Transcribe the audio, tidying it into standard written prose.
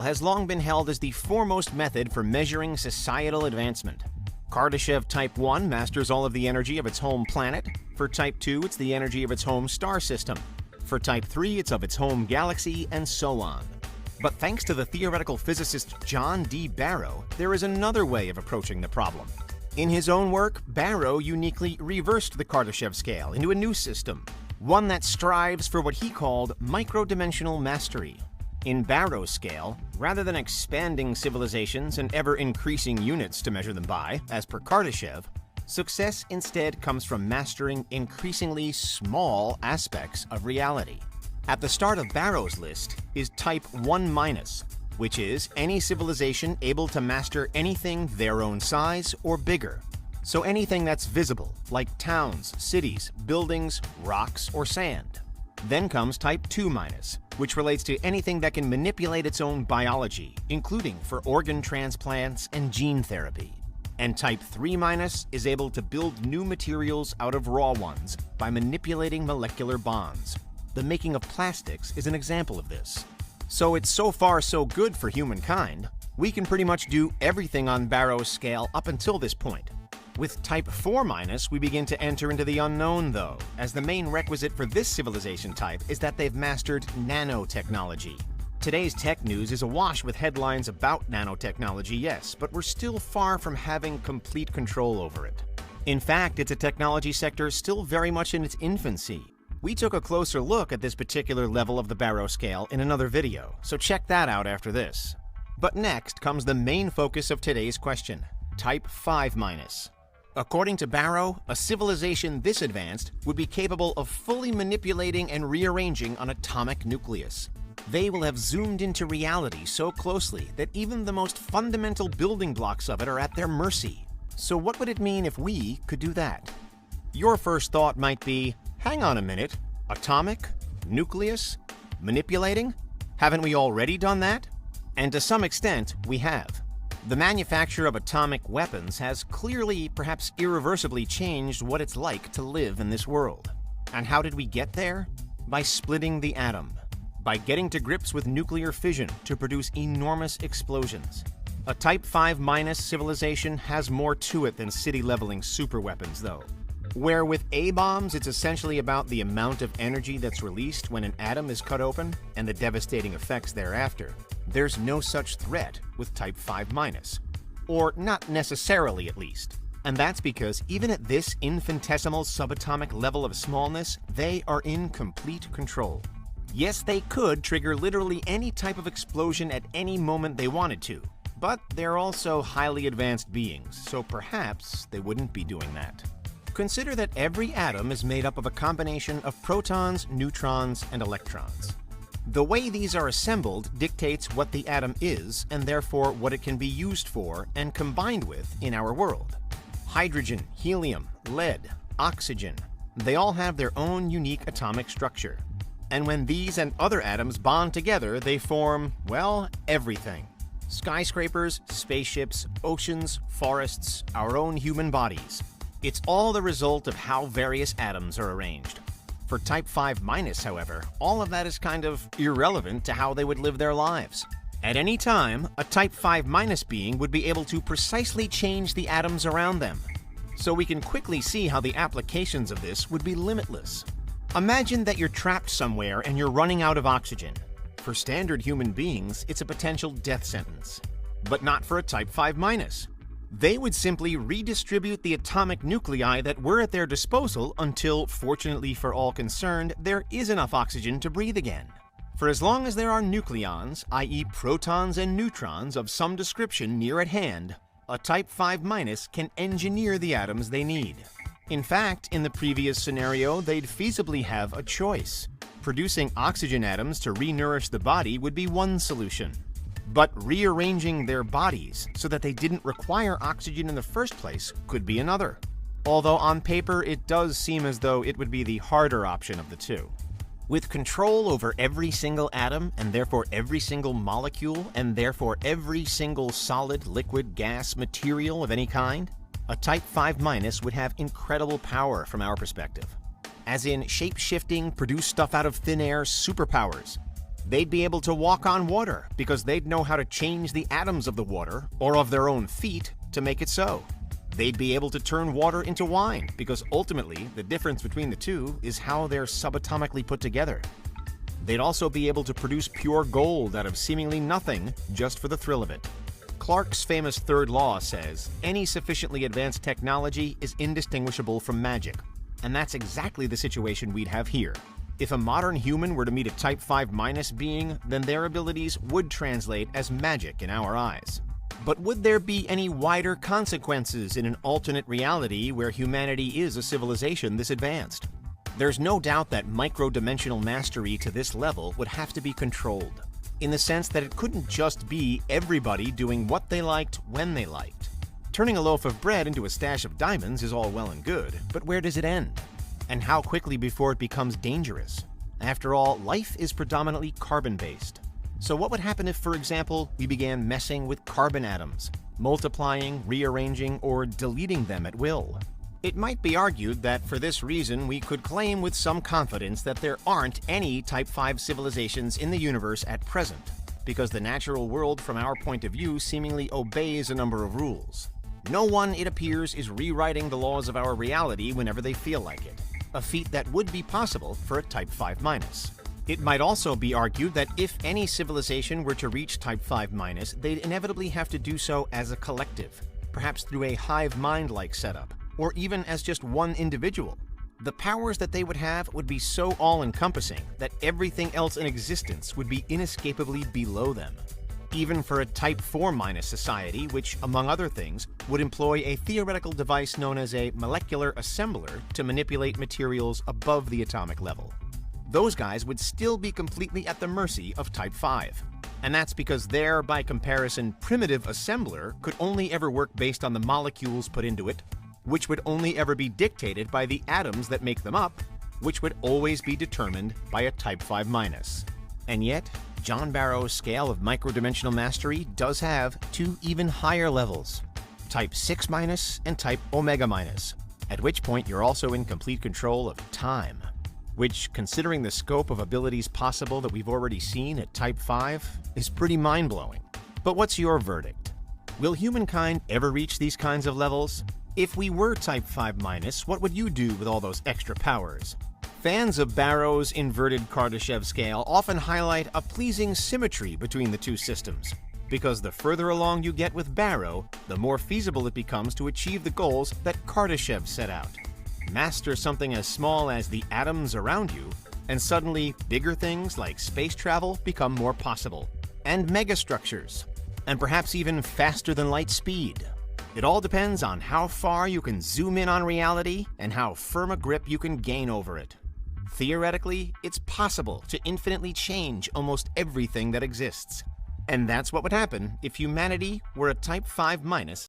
has long been held as the foremost method for measuring societal advancement. Kardashev Type 1 masters all of the energy of its home planet. For Type 2, it's the energy of its home star system. For Type 3, it's of its home galaxy, and so on. But thanks to the theoretical physicist John D. Barrow, there is another way of approaching the problem. In his own work, Barrow uniquely reversed the Kardashev scale into a new system, one that strives for what he called microdimensional mastery. In Barrow's scale, rather than expanding civilizations and ever-increasing units to measure them by, as per Kardashev, success instead comes from mastering increasingly small aspects of reality. At the start of Barrow's list is Type 1-, which is any civilization able to master anything their own size or bigger. So anything that's visible, like towns, cities, buildings, rocks, or sand. Then comes Type 2-, which relates to anything that can manipulate its own biology, including for organ transplants and gene therapy. And Type 3- is able to build new materials out of raw ones by manipulating molecular bonds. The making of plastics is an example of this. So it's so far so good for humankind. We can pretty much do everything on Barrow's scale up until this point. With Type 4-, we begin to enter into the unknown, though, as the main requisite for this civilization type is that they've mastered nanotechnology. Today's tech news is awash with headlines about nanotechnology, yes, but we're still far from having complete control over it. In fact, it's a technology sector still very much in its infancy. We took a closer look at this particular level of the Barrow scale in another video, so check that out after this. But next comes the main focus of today's question, Type 5-. According to Barrow, a civilization this advanced would be capable of fully manipulating and rearranging an atomic nucleus. They will have zoomed into reality so closely that even the most fundamental building blocks of it are at their mercy. So what would it mean if we could do that? Your first thought might be, hang on a minute, atomic? Nucleus? Manipulating? Haven't we already done that? And to some extent, we have. The manufacture of atomic weapons has clearly, perhaps irreversibly changed what it's like to live in this world. And how did we get there? By splitting the atom. By getting to grips with nuclear fission to produce enormous explosions. A Type 5- civilization has more to it than city-leveling superweapons, though. Where with A-bombs, it's essentially about the amount of energy that's released when an atom is cut open and the devastating effects thereafter. There's no such threat with Type 5-. Or not necessarily, at least. And that's because even at this infinitesimal subatomic level of smallness, they are in complete control. Yes, they could trigger literally any type of explosion at any moment they wanted to, but they're also highly advanced beings, so perhaps they wouldn't be doing that. Consider that every atom is made up of a combination of protons, neutrons, and electrons. The way these are assembled dictates what the atom is, and therefore what it can be used for and combined with in our world. Hydrogen, helium, lead, oxygen, they all have their own unique atomic structure. And when these and other atoms bond together, they form, well, everything. Skyscrapers, spaceships, oceans, forests, our own human bodies. It's all the result of how various atoms are arranged. For Type 5-, however, all of that is kind of irrelevant to how they would live their lives. At any time, a Type 5- being would be able to precisely change the atoms around them. So we can quickly see how the applications of this would be limitless. Imagine that you're trapped somewhere and you're running out of oxygen. For standard human beings, it's a potential death sentence. But not for a Type 5-. They would simply redistribute the atomic nuclei that were at their disposal until, fortunately for all concerned, there is enough oxygen to breathe again. For as long as there are nucleons, i.e. protons and neutrons of some description near at hand, a Type 5- can engineer the atoms they need. In fact, in the previous scenario, they'd feasibly have a choice. Producing oxygen atoms to re-nourish the body would be one solution. But rearranging their bodies so that they didn't require oxygen in the first place could be another. Although on paper, it does seem as though it would be the harder option of the two. With control over every single atom, and therefore every single molecule, and therefore every single solid, liquid, gas, material of any kind, a Type 5- would have incredible power from our perspective. As in shape-shifting, produce stuff out of thin air superpowers. They'd be able to walk on water because they'd know how to change the atoms of the water or of their own feet to make it so. They'd be able to turn water into wine because ultimately the difference between the two is how they're subatomically put together. They'd also be able to produce pure gold out of seemingly nothing just for the thrill of it. Clarke's famous third law says any sufficiently advanced technology is indistinguishable from magic. And that's exactly the situation we'd have here. If a modern human were to meet a Type 5- being, then their abilities would translate as magic in our eyes. But would there be any wider consequences in an alternate reality where humanity is a civilization this advanced? There's no doubt that micro-dimensional mastery to this level would have to be controlled, in the sense that it couldn't just be everybody doing what they liked when they liked. Turning a loaf of bread into a stash of diamonds is all well and good, but where does it end? And how quickly before it becomes dangerous? After all, life is predominantly carbon-based. So what would happen if, for example, we began messing with carbon atoms, multiplying, rearranging, or deleting them at will? It might be argued that for this reason we could claim with some confidence that there aren't any Type 5 civilizations in the universe at present, because the natural world from our point of view seemingly obeys a number of rules. No one, it appears, is rewriting the laws of our reality whenever they feel like it, a feat that would be possible for a Type 5-. It might also be argued that if any civilization were to reach Type 5-, they'd inevitably have to do so as a collective, perhaps through a hive mind-like setup, or even as just one individual. The powers that they would have would be so all-encompassing that everything else in existence would be inescapably below them. Even for a Type 4- society, which, among other things, would employ a theoretical device known as a molecular assembler to manipulate materials above the atomic level. Those guys would still be completely at the mercy of Type 5. And that's because their, by comparison, primitive assembler could only ever work based on the molecules put into it, which would only ever be dictated by the atoms that make them up, which would always be determined by a Type 5-. And yet, John Barrow's scale of microdimensional mastery does have two even higher levels, Type 6- and Type Omega-, at which point you're also in complete control of time, which, considering the scope of abilities possible that we've already seen at Type 5, is pretty mind-blowing. But what's your verdict? Will humankind ever reach these kinds of levels? If we were Type 5-, what would you do with all those extra powers? Fans of Barrow's inverted Kardashev scale often highlight a pleasing symmetry between the two systems, because the further along you get with Barrow, the more feasible it becomes to achieve the goals that Kardashev set out. Master something as small as the atoms around you, and suddenly bigger things like space travel become more possible, and megastructures, and perhaps even faster than light speed. It all depends on how far you can zoom in on reality and how firm a grip you can gain over it. Theoretically, it's possible to infinitely change almost everything that exists. And that's what would happen if humanity were a Type 5-